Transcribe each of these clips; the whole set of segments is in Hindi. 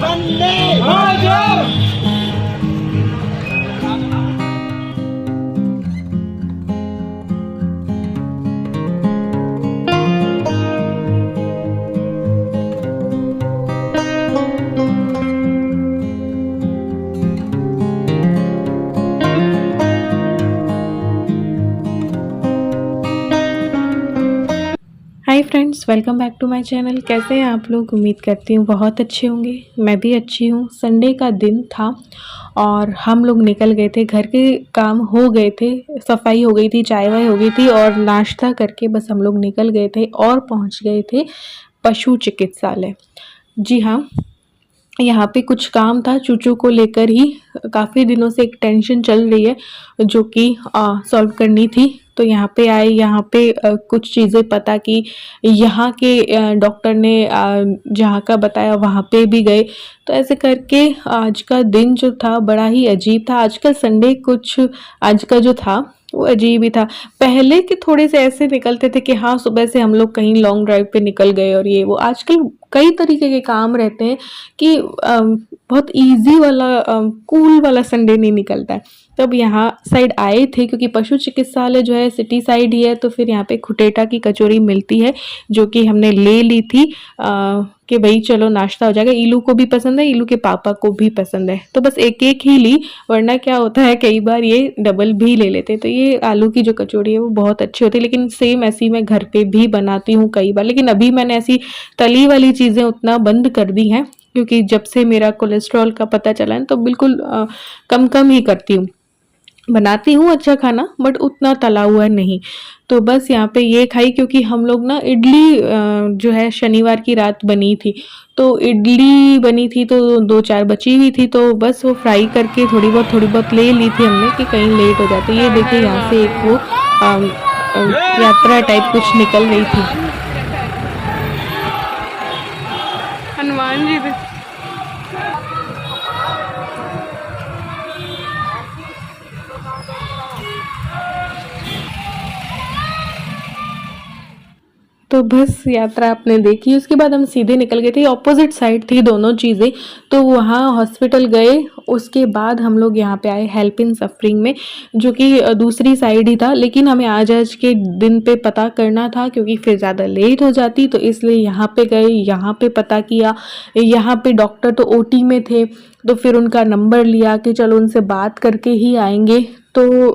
वंदे मातरम। Hi friends, welcome back to my channel. कैसे हैं आप लोग? उम्मीद करती हूँ बहुत अच्छे होंगे। मैं भी अच्छी हूँ। संडे का दिन था और हम लोग निकल गए थे। घर के काम हो गए थे, सफाई हो गई थी, चाय वाय हो गई थी और नाश्ता करके बस हम लोग निकल गए थे और पहुँच गए थे पशु चिकित्सालय। जी हाँ, यहाँ पे कुछ काम था चूचू को लेकर ही। काफ़ी दिनों से एक टेंशन चल रही है जो कि सॉल्व करनी थी। तो यहाँ पे आए, यहाँ पे कुछ चीज़ें पता की। यहाँ के डॉक्टर ने जहाँ का बताया वहाँ पे भी गए। तो ऐसे करके आज का दिन जो था बड़ा ही अजीब था। आज का संडे कुछ आज का जो था वो अजीब ही था। पहले के थोड़े से ऐसे निकलते थे कि हाँ, सुबह से हम लोग कहीं लॉन्ग ड्राइव पे निकल गए और ये वो। आजकल कई तरीके के काम रहते हैं कि बहुत इजी वाला कूल वाला संडे नहीं निकलता है। तब यहाँ साइड आए थे क्योंकि पशु चिकित्सालय जो है सिटी साइड ही है। तो फिर यहाँ पे खुटेटा की कचौरी मिलती है जो कि हमने ले ली थी कि भाई चलो नाश्ता हो जाएगा। इलू को भी पसंद है, इलू के पापा को भी पसंद है, तो बस एक एक ही ली। वरना क्या होता है कई बार ये डबल भी ले लेते। तो ये आलू की जो कचौड़ी है वो बहुत अच्छी होती है, लेकिन सेम ऐसी मैं घर पे भी बनाती हूँ कई बार। लेकिन अभी मैंने ऐसी तली वाली चीज़ें उतना बंद कर दी हैं क्योंकि जब से मेरा कोलेस्ट्रॉल का पता चला है तो बिल्कुल कम कम ही करती हूँ। बनाती हूँ अच्छा खाना बट उतना तला हुआ नहीं। तो बस यहाँ पे ये खाई क्योंकि हम लोग ना इडली जो है शनिवार की रात बनी थी। तो इडली बनी थी तो दो चार बची हुई थी, तो बस वो फ्राई करके थोड़ी बहुत ले ली थी हमने कि कहीं लेट हो जाते। ये देखिए यहाँ से एक वो यात्रा टाइप कुछ निकल रही थी। हनुमान जी भी। तो बस यात्रा आपने देखी। उसके बाद हम सीधे निकल गए थे। ऑपोजिट साइड थी दोनों चीज़ें। तो वहाँ हॉस्पिटल गए। उसके बाद हम लोग यहाँ पे आए हेल्प इन सफरिंग में, जो कि दूसरी साइड ही था। लेकिन हमें आज के दिन पे पता करना था क्योंकि फिर ज़्यादा लेट हो जाती, तो इसलिए यहाँ पे गए, यहाँ पे पता किया। यहाँ पे डॉक्टर तो ओटी में थे, तो फिर उनका नंबर लिया कि चलो उनसे बात करके ही आएंगे। तो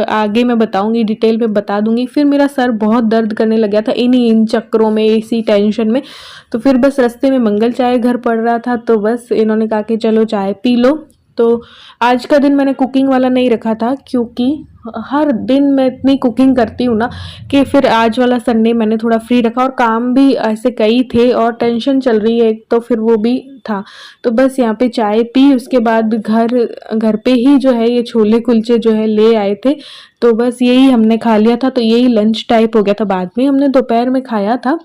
आगे मैं बताऊंगी, डिटेल में बता दूंगी। फिर मेरा सर बहुत दर्द करने लग गया था इन चक्करों में, इसी टेंशन में। तो फिर बस रास्ते में मंगल चाय घर पड़ रहा था, तो बस इन्होंने कहा कि चलो चाय पी लो। तो आज का दिन मैंने कुकिंग वाला नहीं रखा था क्योंकि हर दिन मैं इतनी कुकिंग करती हूँ ना कि फिर आज वाला संडे मैंने थोड़ा फ्री रखा। और काम भी ऐसे कई थे और टेंशन चल रही है एक, तो फिर वो भी था। तो बस यहाँ पे चाय पी। उसके बाद घर पे ही जो है ये छोले कुलचे जो है ले आए थे, तो बस यही हमने खा लिया था। तो यही लंच टाइप हो गया था। बाद में हमने दोपहर में खाया था,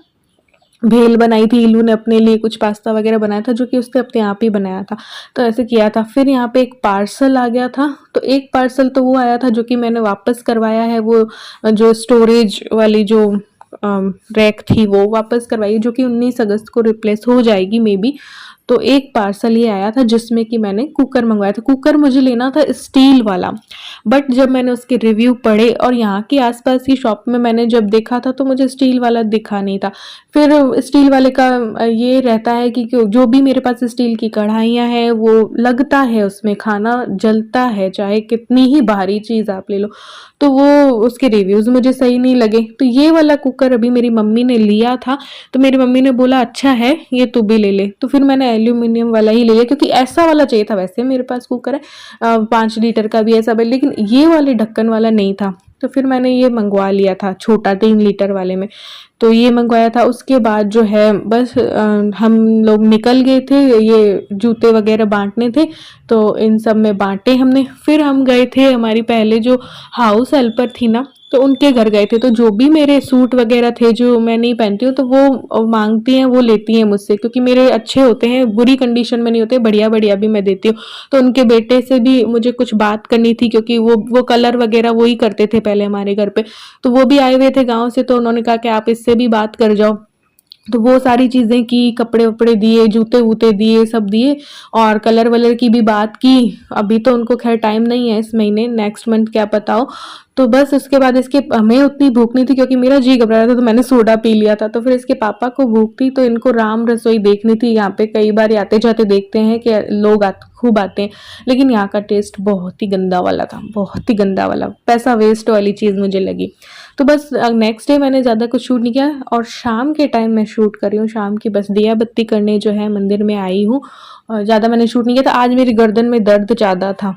भेल बनाई थी। इलू ने अपने लिए कुछ पास्ता वगैरह बनाया था जो कि उसने अपने आप ही बनाया था, तो ऐसे किया था। फिर यहाँ पे एक पार्सल आ गया था। तो एक पार्सल तो वो आया था जो कि मैंने वापस करवाया है, वो जो स्टोरेज वाली जो रैक थी वो वापस करवाई, जो कि 19 अगस्त को रिप्लेस हो जाएगी मे बी। तो एक पार्सल ये आया था जिसमें कि मैंने कुकर मंगवाया था। कुकर मुझे लेना था स्टील वाला, बट जब मैंने उसके रिव्यू पढ़े और यहाँ की आसपास की शॉप में मैंने जब देखा था तो मुझे स्टील वाला दिखा नहीं था। फिर स्टील वाले का ये रहता है कि जो भी मेरे पास स्टील की कढ़ाइयाँ हैं वो लगता है उसमें खाना जलता है, चाहे कितनी ही भारी चीज़ आप ले लो। तो वो उसके रिव्यूज़ मुझे सही नहीं लगे। तो ये वाला कुकर अभी मेरी मम्मी ने लिया था, तो मेरी मम्मी ने बोला अच्छा है ये तू भी ले ले। तो फिर मैंने एल्यूमिनियम वाला ही ले लिया क्योंकि ऐसा वाला चाहिए था। वैसे मेरे पास कुकर है 5 लीटर का भी ऐसा, लेकिन ये वाले ढक्कन वाला नहीं था। तो फिर मैंने ये मंगवा लिया था छोटा 3 लीटर वाले में। तो ये मंगवाया था। उसके बाद जो है बस हम लोग निकल गए थे, ये जूते वगैरह बांटने थे तो इन सब में बांटे हमने। फिर हम गए थे, हमारी पहले जो हाउस हेल्पर थी ना, तो उनके घर गए थे। तो जो भी मेरे सूट वगैरह थे जो मैं नहीं पहनती हूँ तो वो मांगती हैं, वो लेती हैं मुझसे क्योंकि मेरे अच्छे होते हैं, बुरी कंडीशन में नहीं होते, बढ़िया बढ़िया भी मैं देती हूँ। तो उनके बेटे से भी मुझे कुछ बात करनी थी क्योंकि वो कलर वगैरह वो ही करते थे पहले हमारे घर पे। तो वो भी आए हुए थे गाँव से, तो उन्होंने कहा कि आप इससे भी बात कर जाओ। तो वो सारी चीज़ें की, कपड़े वपड़े दिए, जूते वूते दिए, सब दिए, और कलर वलर की भी बात की। अभी तो उनको खैर टाइम नहीं है इस महीने, नेक्स्ट मंथ क्या पता हो। तो बस उसके बाद इसके, हमें उतनी भूख नहीं थी क्योंकि मेरा जी घबरा रहा था, तो मैंने सोडा पी लिया था। तो फिर इसके पापा को भूख थी, तो इनको राम रसोई देखनी थी। यहाँ पे कई बार आते जाते देखते हैं कि लोग खूब आते हैं, लेकिन यहाँ का टेस्ट बहुत ही गंदा वाला था, बहुत ही गंदा वाला, पैसा वेस्ट वाली चीज़ मुझे लगी। तो बस नेक्स्ट डे मैंने ज़्यादा कुछ शूट नहीं किया, और शाम के टाइम मैं शूट कर रही हूँ। शाम की बस दिया बत्ती करने जो है मंदिर में आई हूँ, और ज़्यादा मैंने शूट नहीं किया था। आज मेरी गर्दन में दर्द ज़्यादा था,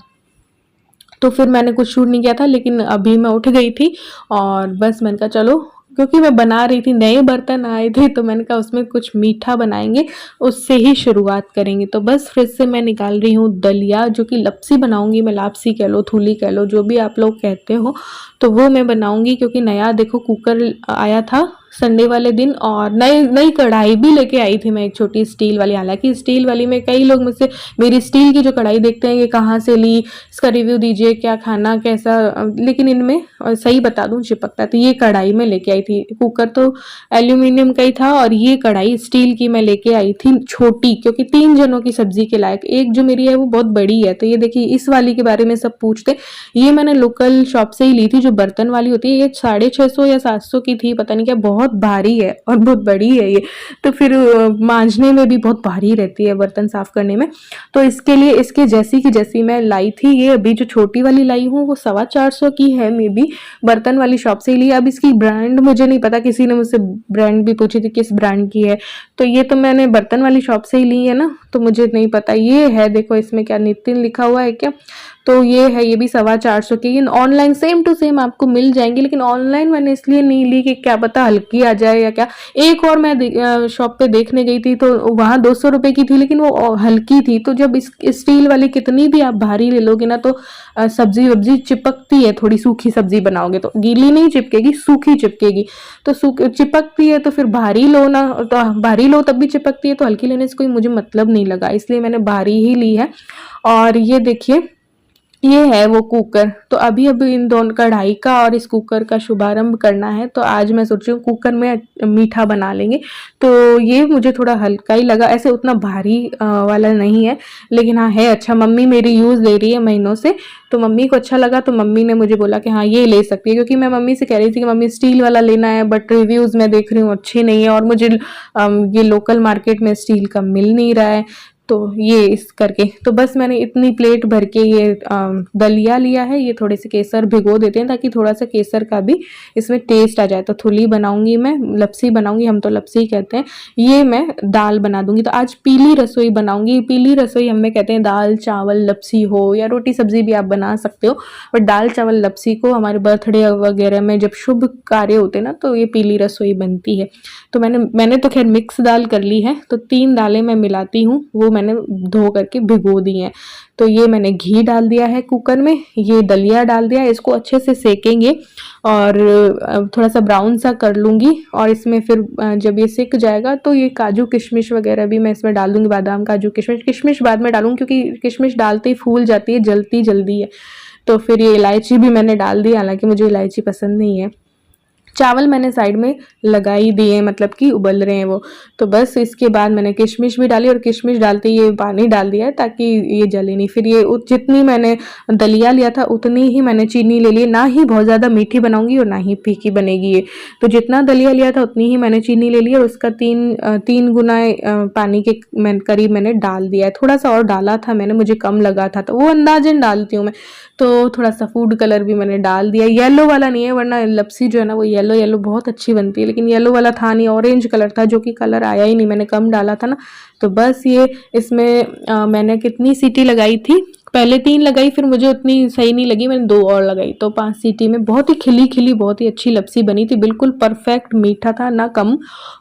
तो फिर मैंने कुछ शूट नहीं किया था। लेकिन अभी मैं उठ गई थी, और बस मैंने कहा चलो, क्योंकि मैं बना रही थी, नए बर्तन आए थे, तो मैंने कहा उसमें कुछ मीठा बनाएंगे, उससे ही शुरुआत करेंगे। तो बस फ्रिज से मैं निकाल रही हूँ दलिया, जो कि लपसी बनाऊंगी मैं, लापसी कह लो, थूली कह लो, जो भी आप लोग कहते हो, तो वो मैं बनाऊंगी। क्योंकि नया देखो कुकर आया था संडे वाले दिन, और नई नई कढ़ाई भी लेके आई थी मैं, एक छोटी स्टील वाली। हालांकि स्टील वाली में कई लोग मुझसे मेरी स्टील की जो कढ़ाई देखते हैं, ये कहाँ से ली, इसका रिव्यू दीजिए, क्या खाना कैसा, लेकिन इनमें सही बता दूं चिपकता है। तो ये कढ़ाई में लेके आई थी, कुकर तो एल्यूमिनियम का ही था, और ये कढ़ाई स्टील की मैं लेके आई थी, छोटी, क्योंकि 3 जनों की सब्जी के लायक। एक जो मेरी है वो बहुत बड़ी है। तो ये देखिए, इस वाली के बारे में सब पूछते, ये मैंने लोकल शॉप से ही ली थी, जो बर्तन वाली होती है। ये 650 या 700 की थी, पता नहीं क्या, बहुत भारी है और बहुत बड़ी है ये। तो फिर मांजने में भी बहुत भारी रहती है, बर्तन साफ करने में। तो इसके लिए इसके जैसी की जैसी मैं लाई थी। ये अभी जो छोटी वाली लाई हूँ वो 450 की है, मे बी बर्तन वाली शॉप से ही ली। अब इसकी ब्रांड मुझे नहीं पता, किसी ने मुझसे ब्रांड भी पूछी थी किस ब्रांड की है, तो ये तो मैंने बर्तन वाली शॉप से ही ली है ना, तो मुझे नहीं पता। ये है, देखो इसमें क्या नितिन लिखा हुआ है क्या, तो ये है, ये भी 450 की। ऑनलाइन सेम टू सेम आपको मिल जाएंगी, लेकिन ऑनलाइन मैंने इसलिए नहीं ली कि क्या पता हल्की आ जाए या क्या। एक और मैं शॉप पे देखने गई थी, तो वहां 200 रुपए की थी, लेकिन वो हल्की थी। तो जब इस स्टील वाली कितनी भी आप भारी ले लोगे ना, तो सब्जी वब्जी चिपकती है, थोड़ी सूखी सब्जी बनाओगे तो गीली नहीं चिपकेगी, सूखी चिपकेगी। तो चिपकती है, तो फिर भारी लो ना, तो भारी लो तब भी चिपकती है, तो हल्की लेने से कोई मुझे मतलब नहीं लगा, इसलिए मैंने भारी ही ली है। और ये देखिए, ये है वो कुकर। तो अभी अभी इन दोनों, कढ़ाई का और इस कुकर का शुभारंभ करना है। तो आज मैं सोच रही हूँ कुकर में मीठा बना लेंगे। तो ये मुझे थोड़ा हल्का ही लगा, ऐसे उतना भारी वाला नहीं है, लेकिन हाँ है अच्छा। मम्मी मेरी यूज ले रही है महीनों से, तो मम्मी को अच्छा लगा, तो मम्मी ने मुझे बोला कि हाँ ये ले सकती है। क्योंकि मैं मम्मी से कह रही थी कि मम्मी स्टील वाला लेना है, बट रिव्यूज मैं देख रही हूँ अच्छे नहीं है, और मुझे ये लोकल मार्केट में स्टील का मिल नहीं रहा है। तो ये इस करके, तो बस मैंने इतनी प्लेट भर के ये दलिया लिया है। ये थोड़े से केसर भिगो देते हैं, ताकि थोड़ा सा केसर का भी इसमें टेस्ट आ जाए। तो थुली बनाऊंगी मैं, लपसी बनाऊंगी, हम तो लपसी ही कहते हैं। ये मैं दाल बना दूंगी। तो आज पीली रसोई बनाऊंगी। पीली रसोई हमें कहते हैं दाल चावल लपसी हो, या रोटी सब्जी भी आप बना सकते हो, बट दाल चावल लपसी को हमारे बर्थडे वगैरह में जब शुभ कार्य होते हैं ना, तो ये पीली रसोई बनती है। तो मैंने तो खैर मिक्स दाल कर ली है। तो 3 दालें मैं मिलाती हूँ, वो मैंने धो करके भिगो दी हैं। तो ये मैंने घी डाल दिया है कुकर में, ये दलिया डाल दिया, इसको अच्छे से सेकेंगे, और थोड़ा सा ब्राउन सा कर लूँगी। और इसमें फिर जब ये सिक जाएगा, तो ये काजू किशमिश वगैरह भी मैं इसमें डाल दूँगी, बादाम काजू किशमिश। किशमिश बाद में डालूँगी, क्योंकि किशमिश डालते ही फूल जाती है, जलती जल्दी है। तो फिर ये इलायची भी मैंने डाल दी, हालांकि मुझे इलायची पसंद नहीं है। चावल मैंने साइड में लगा ही दिए, मतलब कि उबल रहे हैं वो। तो बस इसके बाद मैंने किशमिश भी डाली, और किशमिश डालते ही ये पानी डाल दिया है, ताकि ये जले नहीं। फिर ये जितनी मैंने दलिया लिया था उतनी ही मैंने चीनी ले ली, ना ही बहुत ज़्यादा मीठी बनाऊंगी और ना ही फीकी बनेगी ये। तो जितना दलिया लिया था उतनी ही मैंने चीनी ले ली, और उसका 3 गुना पानी के करीब मैंने डाल दिया है। थोड़ा सा और डाला था मैंने, मुझे कम लगा था, तो वो अंदाजन डालती हूँ मैं। तो थोड़ा सा फूड कलर भी मैंने डाल दिया, येलो वाला नहीं है, वरना लपसी जो है ना वो येलो येलो बहुत अच्छी बनती है, लेकिन येलो वाला था नहीं, ऑरेंज कलर था, जो कि कलर आया ही नहीं, मैंने कम डाला था ना। तो बस ये इसमें मैंने कितनी सीटी लगाई थी, पहले 3 लगाई, फिर मुझे उतनी सही नहीं लगी, मैंने 2 और लगाई। तो 5 सीटी में बहुत ही खिली खिली, बहुत ही अच्छी लपसी बनी थी, बिल्कुल परफेक्ट मीठा था, ना कम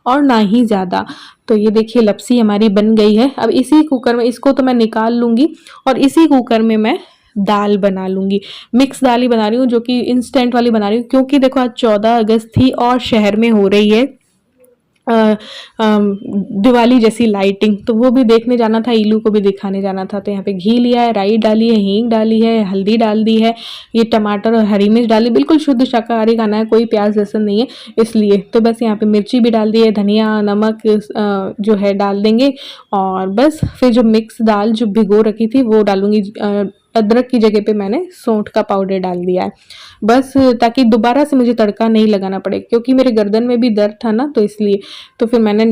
और ना ही ज़्यादा। तो ये देखिए लपसी हमारी बन गई है। अब इसी कुकर में, इसको तो मैं निकाल लूँगी, और इसी कुकर में मैं दाल बना लूंगी। मिक्स दाल ही बना रही हूँ, जो कि इंस्टेंट वाली बना रही हूँ, क्योंकि देखो आज 14 अगस्त थी और शहर में हो रही है अ, दिवाली जैसी लाइटिंग, तो वो भी देखने जाना था, इलू को भी दिखाने जाना था। तो यहाँ पे घी लिया है, राई डाली है, हींग डाली है, हल्दी डाल दी है, ये टमाटर और हरी मिर्च डाली, बिल्कुल शुद्ध शाकाहारी खाना है, कोई प्याज लहसुन नहीं है इसलिए। तो बस यहाँ पे मिर्ची भी डाल दी है, धनिया नमक जो है डाल देंगे। और बस फिर जो मिक्स दाल जो भिगो रखी थी वो डालूंगी। अदरक की जगह पे मैंने सौंठ का पाउडर डाल दिया है, बस ताकि दोबारा से मुझे तड़का नहीं लगाना पड़े, क्योंकि मेरे गर्दन में भी दर्द था ना, तो इसलिए। तो फिर मैंने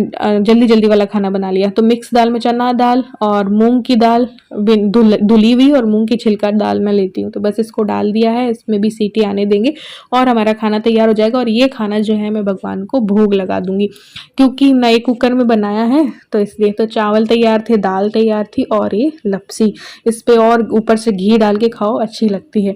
जल्दी जल्दी वाला खाना बना लिया। तो मिक्स दाल में चना दाल और मूंग की दाल धुली हुई, और मूंग की छिलका दाल मैं लेती हूँ। तो बस इसको डाल दिया है, इसमें भी सीटी आने देंगे और हमारा खाना तैयार हो जाएगा। और ये खाना जो है मैं भगवान को भोग लगा दूंगी, क्योंकि नए कुकर में बनाया है तो इसलिए। तो चावल तैयार थे, दाल तैयार थी, और ये लपसी, इस पे और ऊपर से घी डाल के खाओ, अच्छी लगती है।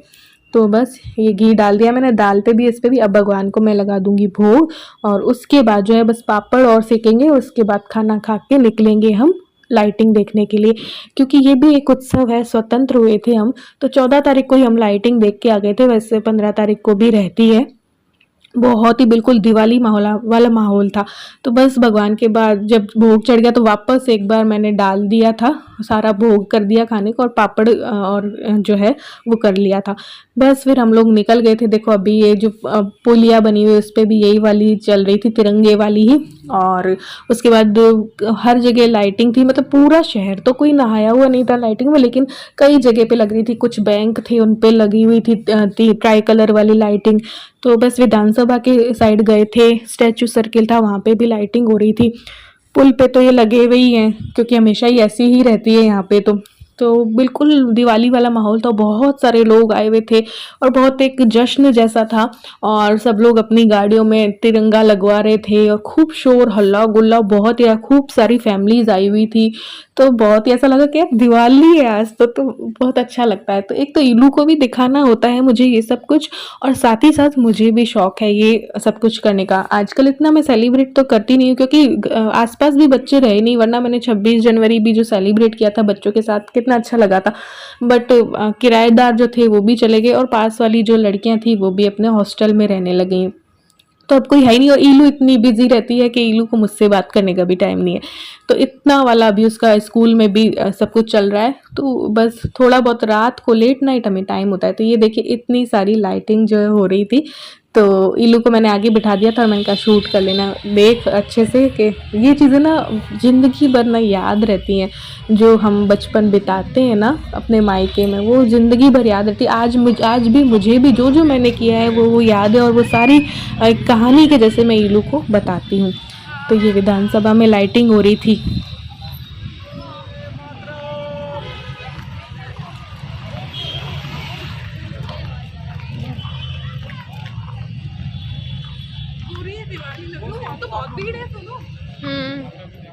तो बस ये घी डाल दिया मैंने दाल पे भी, इस पे भी। अब भगवान को मैं लगा दूंगी भोग, और उसके बाद जो है बस पापड़ और सेकेंगे, उसके बाद खाना खा के निकलेंगे हम लाइटिंग देखने के लिए, क्योंकि ये भी एक उत्सव है। स्वतंत्र हुए थे हम, तो 14 तारीख को ही हम लाइटिंग देख के आ गए थे, वैसे 15 तारीख को भी रहती है। बहुत ही बिल्कुल दिवाली माहौल वाला माहौल था। तो बस भगवान के बाद जब भोग चढ़ गया, तो वापस एक बार मैंने डाल दिया था, सारा भोग कर दिया खाने को, और पापड़ और जो है वो कर लिया था। बस फिर हम लोग निकल गए थे। देखो अभी ये जो पुलिया बनी हुई है उस पर भी यही वाली चल रही थी, तिरंगे वाली ही। और उसके बाद हर जगह लाइटिंग थी, मतलब पूरा शहर, तो कोई नहाया हुआ नहीं था लाइटिंग में, लेकिन कई जगह पे लग रही थी। कुछ बैंक थे उन पे लगी हुई थी ट्राई कलर वाली लाइटिंग। तो बस विधानसभा के साइड गए थे, स्टैचू सर्किल था, वहाँ पे भी लाइटिंग हो रही थी। पुल पे तो ये लगे हुए ही हैं, क्योंकि हमेशा ही ऐसी ही रहती है यहाँ पे। तो बिल्कुल दिवाली वाला माहौल था, बहुत सारे लोग आए हुए थे और बहुत एक जश्न जैसा था। और सब लोग अपनी गाड़ियों में तिरंगा लगवा रहे थे, और खूब शोर हल्ला गुल्ला, बहुत ही खूब सारी फैमिलीज आई हुई थी। तो बहुत ही ऐसा लगा कि यार दिवाली है आज, तो बहुत अच्छा लगता है। तो एक तो इलू को भी दिखाना होता है मुझे ये सब कुछ, और साथ ही साथ मुझे भी शौक है ये सब कुछ करने का। आजकल इतना मैं सेलिब्रेट तो करती नहीं हूँ, क्योंकि आसपास भी बच्चे रहे नहीं, वरना मैंने 26 जनवरी भी जो सेलिब्रेट किया था बच्चों के साथ, कितना अच्छा लगा था। बट किराएदार जो थे वो भी चले गए, और पास वाली जो लड़कियां थी वो भी अपने हॉस्टल में रहने लगी। तो अब कोई है ही नहीं, और ईलू इतनी बिजी रहती है कि ईलू को मुझसे बात करने का भी टाइम नहीं है। तो इतना वाला अभी उसका स्कूल में भी सब कुछ चल रहा है। तो बस थोड़ा बहुत रात को लेट नाइट हमें टाइम होता है। तो ये देखिए इतनी सारी लाइटिंग जो है हो रही थी। तो इलू को मैंने आगे बिठा दिया था, और मैंने कहा शूट कर लेना, देख अच्छे से कि ये चीज़ें ना ज़िंदगी भर ना याद रहती हैं। जो हम बचपन बिताते हैं ना अपने मायके में, वो ज़िंदगी भर याद रहती है। आज भी मुझे भी जो जो मैंने किया है वो याद है, और वो सारी कहानी के जैसे मैं इलू को बताती हूँ। तो ये विधानसभा में लाइटिंग हो रही थी। पूरी दिवाली लग रही है, तो बहुत भीड़ है, सुनो।